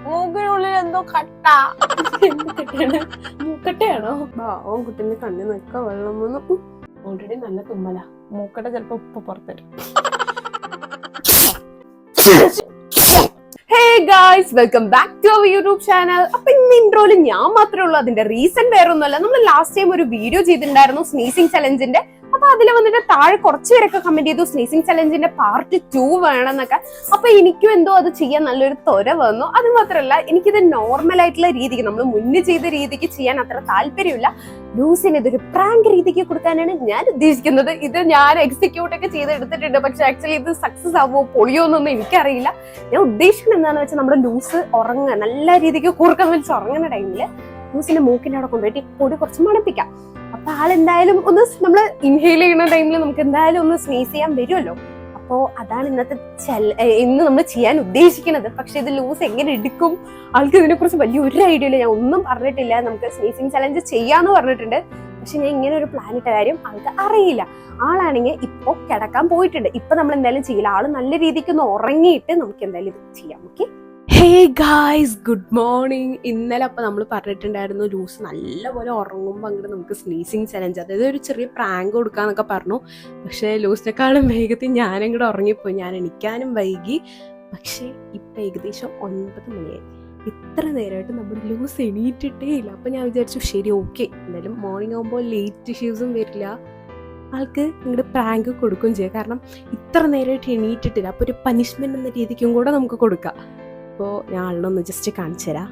മൂക്കിനുള്ളിൽ എന്തോ കട്ട. എന്ത് കെട്ടാണ്? മൂക്കട്ടയാണോ? ഓൻ കുട്ടീന്റെ കണ്ണിൽ നിൽക്ക വെള്ളം വന്നു. ഓൾറെഡി നല്ല തുമ്മല. മൂക്കട്ട ചിലപ്പോ ഉപ്പ് പുറത്തരും. Hey guys, welcome back to our YouTube channel. അപ്പൊ ഇന്ന് ഇൻട്രോയില് ഞാൻ മാത്രമേ ഉള്ളൂ. അതിന്റെ റീസൺ വേറെ ഒന്നുമല്ല. നമ്മൾ ലാസ്റ്റ് ടൈം ഒരു വീഡിയോ ചെയ്തിട്ടുണ്ടായിരുന്നു സ്നീസിംഗ് ചലഞ്ചിന്റെ. അപ്പൊ അതിൽ വന്നിട്ട് താഴെ കുറച്ച് പേരൊക്കെ കമന്റ് ചെയ്തു സ്നീസിംഗ് ചലഞ്ചിന്റെ പാർട്ട് 2 വേണമെന്നൊക്കെ. അപ്പൊ എനിക്കും എന്തോ അത് ചെയ്യാൻ നല്ലൊരു ത്വര വന്നു. അത് മാത്രമല്ല, എനിക്കിത് നോർമൽ ആയിട്ടുള്ള രീതിക്ക്, നമ്മൾ മുന്നേ ചെയ്ത രീതിക്ക് ചെയ്യാൻ അത്ര താല്പര്യമില്ല. ലൂസിന് ഇതൊരു പ്രാങ്ക് രീതിക്ക് കൊടുക്കാനാണ് ഞാൻ ഉദ്ദേശിക്കുന്നത്. ഇത് ഞാൻ എക്സിക്യൂട്ട് ഒക്കെ ചെയ്തെടുത്തിട്ടുണ്ട്. പക്ഷെ ആക്ച്വലി ഇത് സക്സസ് ആവോ പൊളിയോ എന്നൊന്നും എനിക്കറിയില്ല. ഞാൻ ഉദ്ദേശിക്കുന്നത് എന്താണെന്ന് വെച്ചാൽ, നമ്മുടെ ലൂസ് ഉറങ്ങുക നല്ല രീതിക്ക് കൂർക്കം വലിച്ച് ഉറങ്ങുന്ന ടൈമില് ലൂസിന്റെ മൂക്കിന്റെ അവിടെ കൊണ്ടുപോയിട്ട് പൊടി കുറച്ച് മണപ്പിക്കാം. അപ്പൊ ആളെന്തായാലും ഒന്ന് നമ്മൾ ഇൻഹെയിൽ ചെയ്യുന്ന ടൈമിൽ നമുക്ക് എന്തായാലും ഒന്ന് സ്നീസ് ചെയ്യാൻ വരുമല്ലോ. അപ്പോ അതാണ് ഇന്ന് നമ്മൾ ചെയ്യാൻ ഉദ്ദേശിക്കുന്നത്. പക്ഷെ ഇത് ലൂസ് എങ്ങനെ എടുക്കും, ആൾക്ക് ഇതിനെ കുറിച്ച് വലിയൊരു ഐഡിയ ഇല്ല. ഞാൻ ഒന്നും പറഞ്ഞിട്ടില്ല. നമുക്ക് സ്നീസിംഗ് ചലഞ്ച് ചെയ്യാന്ന് പറഞ്ഞിട്ടുണ്ട്. പക്ഷെ ഞാൻ ഇങ്ങനെ ഒരു പ്ലാൻ ഇട്ട കാര്യം ആൾക്ക് അറിയില്ല. ആളാണെങ്കിൽ ഇപ്പൊ കിടക്കാൻ പോയിട്ടുണ്ട്. ഇപ്പൊ നമ്മൾ എന്തായാലും ചെയ്യില്ല. ആള് നല്ല രീതിക്ക് ഒന്ന് ഉറങ്ങിയിട്ട് നമുക്ക് എന്തായാലും ഇത് ചെയ്യാം. Okay. Hey guys, good morning. ഇന്നലെ അപ്പൊ നമ്മൾ പറഞ്ഞിട്ടുണ്ടായിരുന്നു ലൂസ് നല്ലപോലെ ഉറങ്ങുമ്പോൾ അങ്ങോട്ട് നമുക്ക് സ്നീസിങ് ചലഞ്ച്, അതായത് ഒരു ചെറിയ പ്രാങ്ക് കൊടുക്കാന്നൊക്കെ പറഞ്ഞു. പക്ഷെ ലൂസിനെക്കാളും വേഗത്തിൽ ഞാനും കൂടെ ഉറങ്ങിപ്പോയി. ഞാൻ എണീക്കാനും വൈകി. പക്ഷെ ഇപ്പൊ ഏകദേശം 9 മണിയായി. ഇത്ര നേരമായിട്ട് നമ്മുടെ ലൂസ് എണീറ്റിട്ടേ ഇല്ല. അപ്പൊ ഞാൻ വിചാരിച്ചു ശരി ഓക്കെ, എന്തായാലും മോർണിംഗ് ആകുമ്പോൾ ലേറ്റ് ഇഷ്യൂസും വരില്ല, ആൾക്ക് ഇങ്ങോട്ട് പ്രാങ്ക് കൊടുക്കുകയും ചെയ്യാം. കാരണം ഇത്ര നേരമായിട്ട് എണീറ്റിട്ടില്ല. അപ്പൊ ഒരു പനിഷ്മെന്റ് എന്ന രീതിക്കും കൂടെ നമുക്ക് കൊടുക്കാം. അപ്പോൾ ഞാൻ ആളിനൊന്ന് ജസ്റ്റ് കാണിച്ചു തരാം.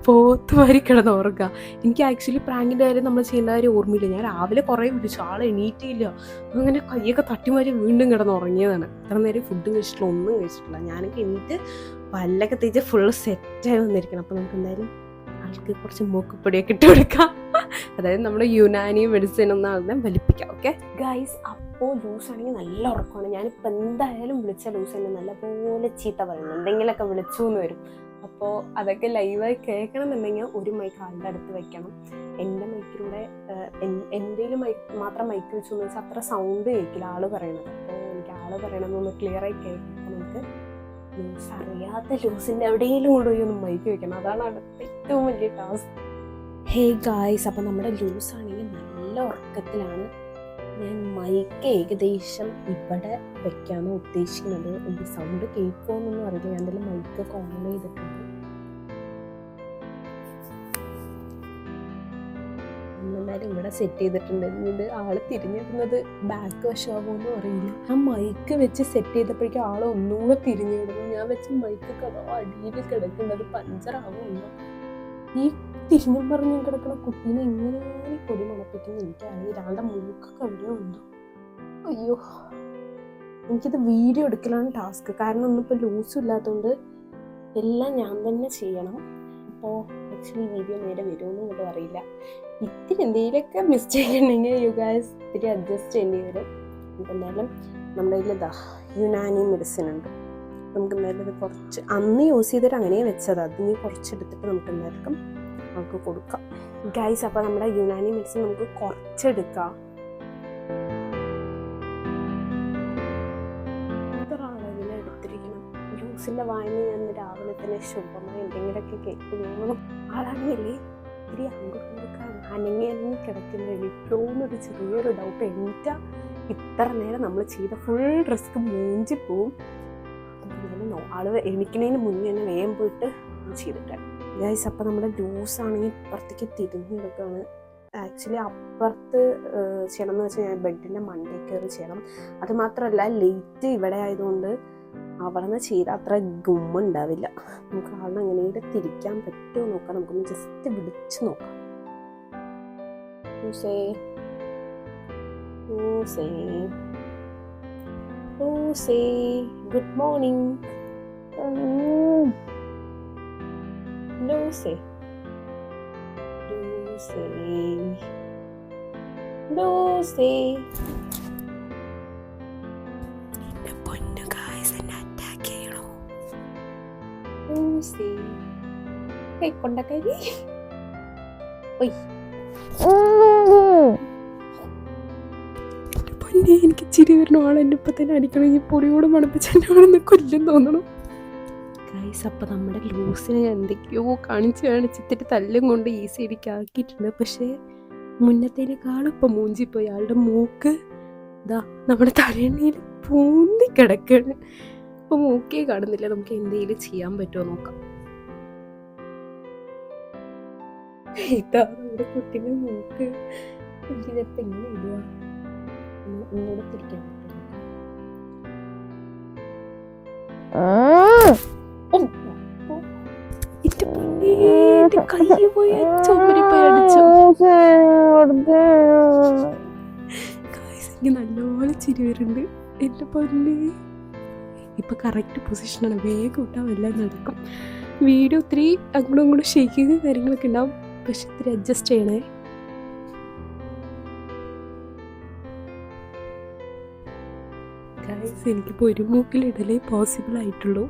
പോത്തുമാരി കിടന്ന് ഓർക്കുക. എനിക്ക് ആക്ച്വലി പ്രാങ്കിൻ്റെ കാര്യം നമ്മൾ ചെയ്യുന്ന കാര്യം ഓർമ്മയില്ല. ഞാൻ രാവിലെ കുറേ വിളിച്ചു, ആളെ എണീറ്റില്ല. അങ്ങനെ കൈയൊക്കെ തട്ടിമാരി വീണ്ടും കിടന്ന് ഉറങ്ങിയതാണ്. ഇത്ര നേരം ഫുഡും കഴിച്ചിട്ടില്ല, ഒന്നും കഴിച്ചിട്ടില്ല. ഞാനൊക്കെ എണീറ്റ് പല്ലൊക്കെ തേച്ച് ഫുള്ള് സെറ്റായി വന്നിരിക്കണം. അപ്പോൾ നമുക്ക് എന്തായാലും ആൾക്ക് കുറച്ച് മൂക്കുപ്പൊടിയൊക്കെ ഇട്ട് കൊടുക്കാം. അതായത് നമ്മുടെ യുനാനി മെഡിസിൻ ഒന്നും ആളിനെ വലിപ്പിക്കാം. ഓക്കെ ഗൈസ്, അപ്പോൾ ലൂസ് ആണെങ്കിൽ നല്ല ഉറക്കമാണ്. ഞാനിപ്പോൾ എന്തായാലും വിളിച്ച ലൂസ് തന്നെ നല്ലപോലെ ചീത്ത പറയുന്നു, എന്തെങ്കിലുമൊക്കെ വിളിച്ചു എന്ന് വരും. അപ്പോൾ അതൊക്കെ ലൈവായി കേൾക്കണം എന്നുണ്ടെങ്കിൽ ഒരു മൈക്ക് ആളുടെ അടുത്ത് വെക്കണം. എൻ്റെ മൈക്കിലൂടെ എൻ്റെ മാത്രം മൈക്ക് വെച്ചു എന്ന് വെച്ചാൽ അത്ര സൗണ്ട് കേൾക്കില്ല ആള് പറയണത്. അപ്പോൾ എനിക്ക് ആള് പറയണമെന്നൊന്ന് ക്ലിയറായി കേൾക്കണം. അപ്പോൾ നമുക്ക് ലൂസ് അറിയാത്ത ലൂസിൻ്റെ എവിടെയെങ്കിലും കൂടെ ഒന്ന് മൈക്ക് വെക്കണം. അതാണ് അടുത്ത ഏറ്റവും വലിയ ടാസ്ക്. ഹേ ഗായ്സ്, അപ്പം നമ്മുടെ ലൂസ് ആണെങ്കിൽ നല്ല ഉറക്കത്തിലാണ്. ഞാൻ മൈക്ക് ഏകദേശം ഇവിടെ വെക്കാമെന്ന് ഉദ്ദേശിക്കുന്നത്. ഈ സൗണ്ട് കേൾക്കുമോന്നൊന്നും അറിയില്ല. ഞാൻ എന്തായാലും മൈക്കൊക്കെ ഓൺ ചെയ്തിട്ടുണ്ട്. എന്തായാലും ഇവിടെ സെറ്റ് ചെയ്തിട്ടുണ്ട്. ഇത് ആള് തിരിഞ്ഞിടുന്നത് ബാക്ക് വശമാകുമെന്നും അറിയില്ല. ആ മൈക്ക് വെച്ച് സെറ്റ് ചെയ്തപ്പോഴേക്കും ആള് ഒന്നുകൂടെ തിരിഞ്ഞിടുന്നു. ഞാൻ വെച്ച മൈക്ക് കഥ അടിയിൽ കിടക്കുന്നത് പഞ്ചറാകുമല്ലോ. ഈ തിരിഞ്ഞും പറഞ്ഞും കിടക്കുന്ന കുട്ടീനെ ഇങ്ങനെ പൊടി മണപ്പിക്കുന്നു എനിക്കറിയില്ല. ആളുടെ മൂക്കൊക്കെ എവിടെയോ ഉണ്ടോ. അയ്യോ, എനിക്കിത് വീഡിയോ എടുക്കലാണ് ടാസ്ക്. കാരണം ഒന്നിപ്പോൾ ലൂസും ഇല്ലാത്തതുകൊണ്ട് എല്ലാം ഞാൻ തന്നെ ചെയ്യണം. അപ്പോൾ ആക്ച്വലി വീഡിയോ നേരെ വരുമെന്നും കൂടെ അറിയില്ല. ഇത്തിരി എന്തെങ്കിലുമൊക്കെ മിസ്റ്റേക്ക് ഉണ്ടെങ്കിൽ യു ഗൈസ് ഇത്തിരി അഡ്ജസ്റ്റ് ചെയ്യേണ്ടി വരും. നമുക്ക് എന്തായാലും നമ്മുടെ കയ്യിൽ യുനാനി മെഡിസിൻ ഉണ്ട്. നമുക്ക് എന്തായാലും ഇത് കുറച്ച് അന്ന് യൂസ് ചെയ്തിട്ട് അങ്ങനെ വെച്ചത്, അതിന് കുറച്ചെടുത്തിട്ട് നമുക്ക് എന്തായാലും നമുക്ക് കൊടുക്കാം ഗൈസ്. അപ്പോൾ നമ്മുടെ യുനാനി മെഡിസിൻ നമുക്ക് കുറച്ചെടുക്കാം. ഇത്ര അളവിൽ എടുത്തിരിക്കണം. ലൂസിൻ്റെ വായന ഞാൻ രാവിലെ തന്നെ ശുഭമായി എന്തെങ്കിലുമൊക്കെ കേൾക്കുന്നു. ആളാണെങ്കിലേ ഇത്തിരി അങ്ങോട്ട് കൊടുക്കാൻ അനങ്ങി കിടക്കുന്നത് എനിക്കോന്നൊരു ചെറിയൊരു ഡൗട്ട്. എന്നിട്ടാ ഇത്ര നേരം നമ്മൾ ചെയ്ത ഫുൾ റിസ്ക് മൂഞ്ചി പോവും. ആള് എണിക്കുന്നതിന് മുന്നേ തന്നെ വേഗം പോയിട്ട് ചെയ്തിട്ട് ഗൈസ്. അപ്പം നമ്മുടെ ലൂസ് ആണെങ്കിൽ ഇപ്പുറത്തേക്ക് തിരിഞ്ഞെടുക്കുകയാണ്. ആക്ച്വലി അപ്പുറത്ത് ചെയ്യണം എന്ന് വെച്ചാൽ ഞാൻ ബെഡിൻ്റെ മണ്ടയിൽ കയറി ചെയ്യണം. അത് മാത്രമല്ല ലേറ്റ് ഇവിടെ ആയതുകൊണ്ട് അവിടെ നിന്ന് ചെയ്താൽ അത്ര ഗുമ്മുണ്ടാവില്ല. നമുക്ക് ആളിനെ എങ്ങനെയും തിരിക്കാൻ പറ്റുമോ നോക്കാം. നമുക്കൊന്ന് ജസ്റ്റ് വിളിച്ച് നോക്കാം. ലൂസേ, ലൂസേ, ലൂസേ, ഗുഡ് മോർണിംഗ്. ലൂസേ, ലൂസേ, ലൂസേ. എന്റെ പൊന്നു ഗായ്സ്, എന്നെ അറ്റാക്ക് ചെയ്യണോ? ലൂസേ കൊണ്ടക്കരി. പിന്നെ എനിക്ക് ചിരി വരുന്ന ആളെന്നെ ഇപ്പം തന്നെ അടിക്കണം. ഈ പൊടിയോട് മണപ്പിച്ച് എന്നെ ആണെന്ന് കൊല്ലും തോന്നണം. ഗൈസ്, അപ്പം നമ്മുടെ ലൂസിനെ എന്തൊക്കെയോ കാണിച്ചിട്ട് തല്ലും കൊണ്ട് ഈ സൈഡിലേക്ക് ആക്കിയിട്ടുണ്ട്. പക്ഷേ മുന്നത്തേനേക്കാളും ഇപ്പം മൂഞ്ചിപ്പോയി. ആളുടെ മൂക്ക് ഇതാ നമ്മുടെ തലയണയിൽ പൂന്തി കിടക്കാണ്. ഇപ്പം മൂക്കേ കാണുന്നില്ല. നമുക്ക് എന്തെങ്കിലും ചെയ്യാൻ പറ്റുമോ നോക്കാം. ഇതാ നമ്മുടെ കുട്ടിയുടെ മൂക്ക്. ഇതിനകത്ത് എങ്ങനെ ഇടുക? ഒന്നുകൂടെ തിരിക്കാൻ പറ്റുമോ? കൈ പോയി ചുമരി പോയി അടിച്ചു. എനിക്ക് നല്ലപോലെ ചിരി വരുന്നുണ്ട്. എന്റെ പൊന്നെ, ഇപ്പൊ കറക്റ്റ് പൊസിഷനാണ്. വേഗം ഇട്ടാൽ എല്ലാം നടക്കും. വീഡിയോ ഒത്തിരി അങ്ങോട്ടും ഇങ്ങോട്ടും ഷെയ്ക്കിങ് കാര്യങ്ങളൊക്കെ ഉണ്ടാവും. പക്ഷെ ഇത്തിരി അഡ്ജസ്റ്റ് ചെയ്യണേ. ഗൈസ്, എനിക്കിപ്പോൾ ഒരു മൂക്കിലിടലേ പോസിബിൾ ആയിട്ടുള്ളൂ.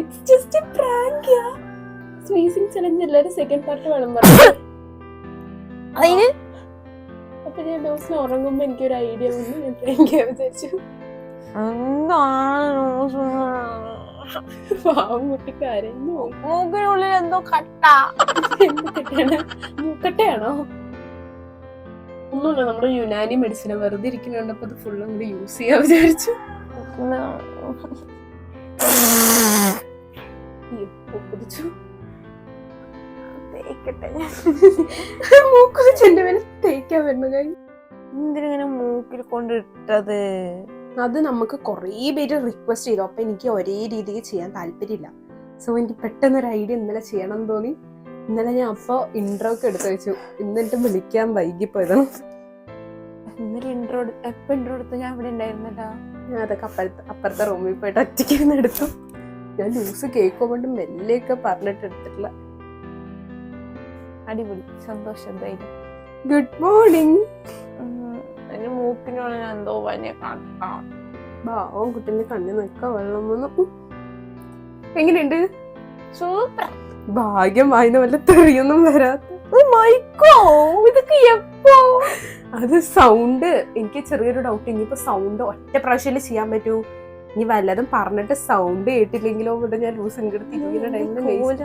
It's just a prank, yeah. Sneezing challenge എല്ലാരും സെക്കൻഡ് പാർട്ട് വേണം പറഞ്ഞു. അപ്പൊ ഞാൻ ദിവസം ഉറങ്ങുമ്പോ എനിക്കൊരു ഐഡിയ വന്നു. ഞാൻ പ്രാങ്ക് ചെയ്യാൻ വിചാരിച്ചു. പാവംകുട്ടി കരഞ്ഞു. മൂക്കിനുള്ളിൽ എന്തോ കട്ട. മൂക്കട്ടയാണോ? ഒന്നുമില്ല, നമ്മുടെ യുനാനി മെഡിസിൻ വെറുതെ ഇരിക്കുന്നുണ്ടപ്പോ അത് ഫുള്ളും കൂടി യൂസ് ചെയ്യാൻ വിചാരിച്ചു. മൂക്കുതിച്ചെന്റെ മേലെ തേക്കാൻ വരുന്ന കാര്യം എന്തിനിങ്ങനെ മൂക്കിൽ കൊണ്ടിട്ടത്? അത് നമുക്ക് കുറേ പേര് റിക്വസ്റ്റ് ചെയ്തു. അപ്പൊ എനിക്ക് ഒരേ രീതിക്ക് ചെയ്യാൻ താല്പര്യമില്ല. സോ എനിക്ക് പെട്ടെന്നൊരു ഐഡിയ ഇന്നലെ ചെയ്യണം എന്ന് തോന്നി. ഇന്നലെ ഞാൻ അപ്പൊ ഇൻട്രോ ഒക്കെ എടുത്തു വെച്ചു. ഇന്നിട്ട് വിളിക്കാൻ വൈകിപ്പോയതാണ്. ഇന്നലെ ഇൻട്രോ എപ്പോ ഇൻട്രോ എടുത്തു? ഞാൻ ഇവിടെ ഉണ്ടായിരുന്നല്ലോ. ഞാൻ അതൊക്കെ അപ്പുറത്തെ റൂമിൽ പോയിട്ട് ഒറ്റയ്ക്ക് എടുത്തു. ഞാൻ ന്യൂസ് കേൾക്കുകൊണ്ട് മെല്ലെയൊക്കെ പറഞ്ഞിട്ട് എടുത്തിട്ടില്ല. അടിപൊളി, സന്തോഷം. Good morning. എന്റെ മൂക്കിനുള്ള എന്തോ വലിയ കാണാം. ഭാവം കുട്ടീന്റെ കണ്ണി നിൽക്ക വെള്ളം വന്നു. എങ്ങനെയുണ്ട്? സൂപ്പർ. ഭാഗ്യം വായിന്ന് വല്ല തെറിയൊന്നും വരാത്ത. മൈക്കോ, ഇതൊക്കെ എപ്പോ? അത് സൗണ്ട്. എനിക്ക് ചെറിയൊരു ഡൗട്ട്. ഇനിയിപ്പോ സൗണ്ട് ഒറ്റ പ്രാവശ്യം ചെയ്യാൻ പറ്റൂ. ഇനി വല്ലതും പറഞ്ഞിട്ട് സൗണ്ട് കേട്ടില്ലെങ്കിലോ ഇവിടെ ഞാൻ ലൂസ് ഇങ്ങെടുത്തിരിക്കുന്ന ടൈമിൽ.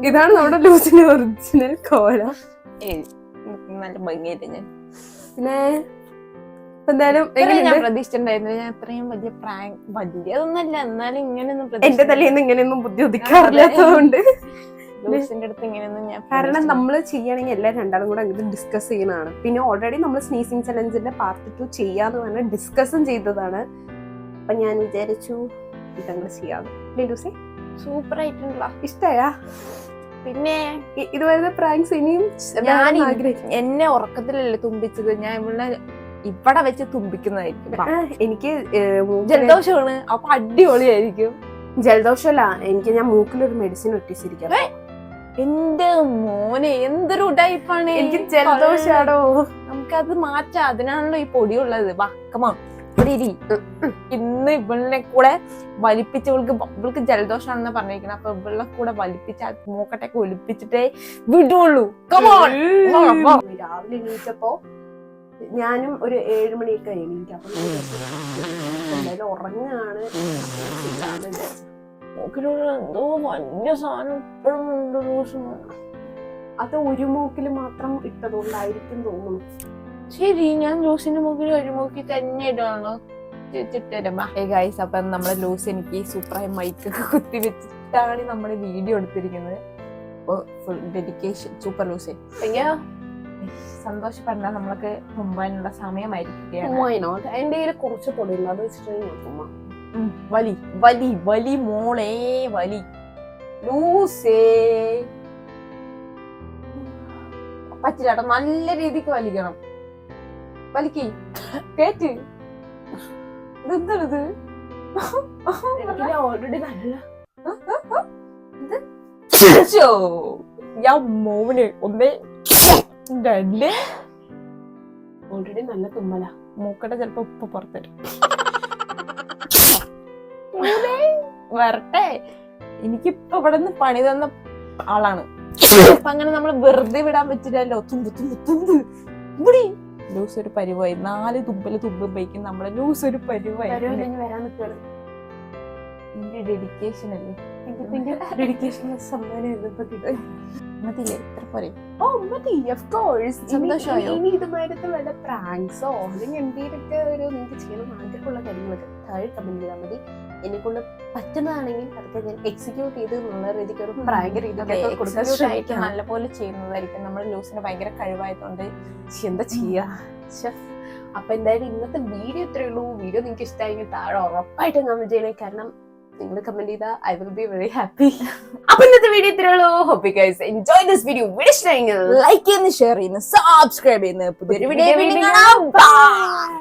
ഇതാണ് നമ്മുടെ ലൂസിന്റെ ഒറിജിനൽ കോലം. നല്ല ഭംഗിയായിട്ട് ഞാൻ പിന്നെ എന്തായാലും ഞാൻ പ്രതീക്ഷിച്ചിട്ടുണ്ടായിരുന്നില്ല. ഞാൻ അത്രയും വലിയ പ്രാങ്ക്, വലിയതൊന്നല്ല എന്നാലും ഇങ്ങനെയൊന്നും എന്റെ തലേന്ന് ഇങ്ങനെയൊന്നും ബുദ്ധി ഉദിക്കാറില്ലാത്തതുകൊണ്ട് ലൂസിന്റെ അടുത്ത് ഇങ്ങനെയൊന്നും ഞാൻ, കാരണം നമ്മൾ ചെയ്യണമെങ്കിൽ എല്ലാവരും രണ്ടാളും കൂടെ അങ്ങനെ ഡിസ്കസ് ചെയ്യുന്നതാണ്. പിന്നെ ഓൾറെഡി നമ്മൾ സ്നീസിങ് ചലഞ്ചിന്റെ പാർട്ട് 2 ചെയ്യാന്ന് പറഞ്ഞാൽ ഡിസ്കസും ചെയ്തതാണ്. അപ്പൊ ഞാൻ വിചാരിച്ചു ഇതങ്ങോട്ട് ചെയ്യാതെ. ലൂസേ സൂപ്പർ ആയിട്ടുണ്ടല്ലോ. ഇഷ്ടയാ? പിന്നെ ഇതുവരെ പ്രാങ്ക്സ് ഇനിയും ഞാൻ എന്നെ ഉറക്കത്തിലല്ലേ തുമ്പിച്ചത്. ഞാൻ ഇവിടെ വെച്ച് തുമ്പിക്കുന്നതായിരിക്കും. എനിക്ക് ജലദോഷമാണ്, അപ്പൊ അടിപൊളിയായിരിക്കും. ജലദോഷമല്ല, ഞാൻ മൂക്കിലൊരു മെഡിസിൻ ഒട്ടിച്ചിരിക്കാം. എന്റെ മോനെ എന്തൊരു ഉടായിപ്പാണ്. എനിക്ക് ജലദോഷാണോ? നമുക്കത് മാറ്റാം. അതിനാണല്ലോ ഈ പൊടിയുള്ളത്. വക്കമാ ഇന്ന് ഇവളിനെ കൂടെ വലിപ്പിച്ച്, ഇവൾക്ക് ജലദോഷാണെന്ന് പറഞ്ഞിരിക്കുന്നത്. അപ്പൊ ഇവളെ കൂടെ വലിപ്പിച്ച് മൂക്കട്ടൊക്കെ ഒലിപ്പിച്ചിട്ടേ വിടുള്ളൂ. രാവിലെ എണീറ്റപ്പോ ഞാനും ഒരു 7 മണിയൊക്കെ എണീക്കാം. എന്തായാലും ഉറങ്ങാണ്. എന്തോ വലിയ സാധനം ഇപ്പോഴും ഉണ്ട്. അത് ഒരു മൂക്കിൽ മാത്രം ഇട്ടതുകൊണ്ടായിരിക്കും തോന്നുന്നു. ശരി, ഞാൻ ലൂസിന്റെ മൂക്കിൽ ഒരു മൂക്കി തന്നെ ഇടാണോ ഗൈസ്. അപ്പൊ നമ്മുടെ ലൂസ് എനിക്ക് സൂപ്പറായി മൈക്കൊക്കെ കുത്തി വെച്ചിട്ടാണ് നമ്മുടെ വീഡിയോ എടുത്തിരിക്കുന്നത്. അപ്പൊ ഫുൾ ഡെഡിക്കേഷൻ. Super loose. അയ്യോ, സന്തോഷപ്പെടണ്ട, നമ്മൾക്ക് മുമ്പാനുള്ള സമയമായിരിക്കുകയാണ്. എന്റെ കയ്യിൽ കുറച്ച് പൊടിയുണ്ട്, അത് വെച്ചിട്ട് വലി വലി വലി മോളെ വലി. ലൂസേ പറ്റില്ല കേട്ടോ, നല്ല രീതിക്ക് വലിക്കണം. വലിക്ക്, കേറ്റ്. ഇതെന്താണിത്? ഓൾറെഡി നല്ല ഞാൻ മോനെ 1 2 ഓൾറെഡി നല്ല തുമ്മല. മൂക്കടെ ചിലപ്പോ ഉപ്പ് പുറത്തരും. വരട്ടെ. എനിക്കിപ്പൊ ഇവിടെ നിന്ന് പണി തന്ന ആളാണ്. അപ്പൊ അങ്ങനെ നമ്മൾ വെറുതെ വിടാൻ പറ്റില്ലല്ലോ. ഇവിടെ ലൂസ് ഒരു പരിവായി. 4 തുമ്പുമ്പോഴേക്കും നമ്മളെ ലൂസ് ഒരു പരിവായി. വരാൻ നിൽക്കണം. എന്റെ ഡെഡിക്കേഷൻ അല്ലേ. ഡെഡിക്കേഷൻ സമ്മാനം മതിയില്ലേ? ഇത്ര പോരെ? ഓ മതി, ഓഫ് കോഴ്സ്. സന്തോഷമായോ? ഇനി ഇതുമായിട്ട് വല്ല പ്രാങ്ക്സോ അല്ലെങ്കിൽ എന്തെങ്കിലുമൊക്കെ ഒരു നിങ്ങൾക്ക് ചെയ്യണം ആഗ്രഹമുള്ള കാര്യങ്ങളൊക്കെ താഴെ കമന്റ് ചെയ്താൽ മതി. എന്നെ കൊണ്ട് പറ്റുന്നതാണെങ്കിൽ അതൊക്കെ ഞാൻ എക്സിക്യൂട്ട് ചെയ്ത് എന്നുള്ള രീതിക്ക് ഒരു പ്രാങ്ക് രീതിക്ക് നല്ലപോലെ ചെയ്യുന്നതായിരിക്കും. നമ്മുടെ ലൂസിന് ഭയങ്കര കഴിവായതുകൊണ്ട് എന്താ ചെയ്യാ. അപ്പൊ എന്തായാലും ഇന്നത്തെ വീഡിയോ ഇത്രയേ ഉള്ളൂ. വീഡിയോ നിങ്ങൾക്ക് ഇഷ്ടമായെങ്കിൽ താഴെ ഉറപ്പായിട്ടും കമന്റ് ചെയ്യണേ. കാരണം നിങ്ങൾ കമന്റ് ചെയ്താൽ I will be very happy. അപ്പൊ ഇന്നത്തെ വീഡിയോ ഇത്രയേ ഉള്ളൂ. Hope you guys enjoy this video. Video ഇഷ്ടമായെങ്കിൽ ലൈക്ക് ചെയ്യുന്നു, ഷെയർ ചെയ്യുന്നു, സബ്സ്ക്രൈബ് ചെയ്യുന്നു. പുതിയൊരു വീഡിയോ